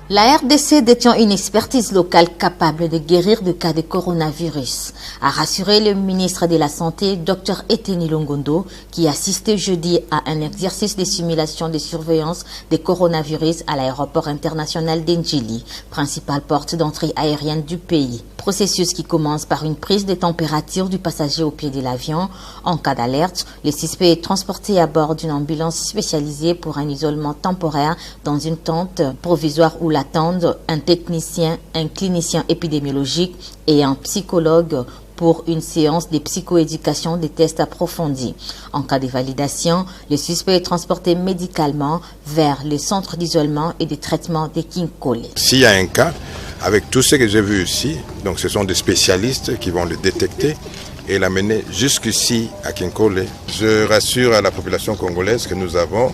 La RDC détient une expertise locale capable de guérir de cas de coronavirus, a rassuré le ministre de la Santé, Dr Eteni Longondo, qui assistait jeudi à un exercice de simulation de surveillance des coronavirus à l'aéroport international d'Ndjili, principale porte d'entrée aérienne du pays. Processus qui commence par une prise de température du passager au pied de l'avion. En cas d'alerte, le suspect est transporté à bord d'une ambulance spécialisée pour un isolement temporaire dans une tente provisoire où l'attendent un technicien, un clinicien épidémiologique et un psychologue pour une séance de psychoéducation des tests approfondis. En cas de validation, le suspect est transporté médicalement vers le centre d'isolement et de traitement de Kinkole. S'il y a un cas, avec tout ce que j'ai vu ici, donc ce sont des spécialistes qui vont le détecter et l'amener jusqu'ici à Kinkole. Je rassure à la population congolaise que nous avons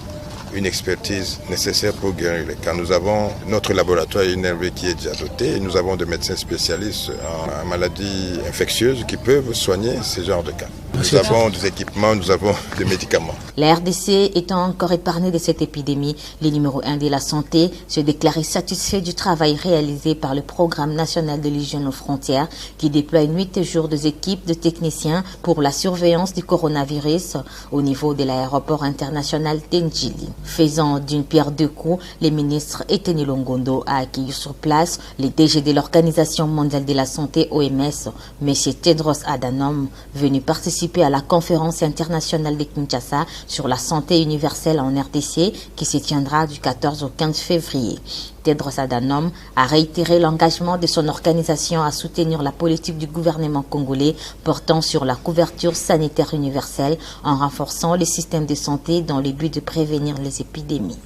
une expertise nécessaire pour guérir les cas. Nous avons notre laboratoire INRV qui est déjà doté et nous avons des médecins spécialistes en maladies infectieuses qui peuvent soigner ce genre de cas. Nous avons des équipements, nous avons des médicaments. La RDC étant encore épargnée de cette épidémie, le numéro 1 de la santé se déclarait satisfait du travail réalisé par le Programme national de l'hygiène aux frontières qui déploie 8 jours des équipes de techniciens pour la surveillance du coronavirus au niveau de l'aéroport international d'Ndjili. Faisant d'une pierre deux coups, le ministre Eteni Longondo a accueilli sur place les DG de l'Organisation mondiale de la santé OMS, M. Tedros Adhanom, venu participer à la conférence internationale de Kinshasa sur la santé universelle en RDC qui se tiendra du 14 au 15 février. Tedros Adhanom a réitéré l'engagement de son organisation à soutenir la politique du gouvernement congolais portant sur la couverture sanitaire universelle en renforçant le système de santé dans le but de prévenir les épidémies.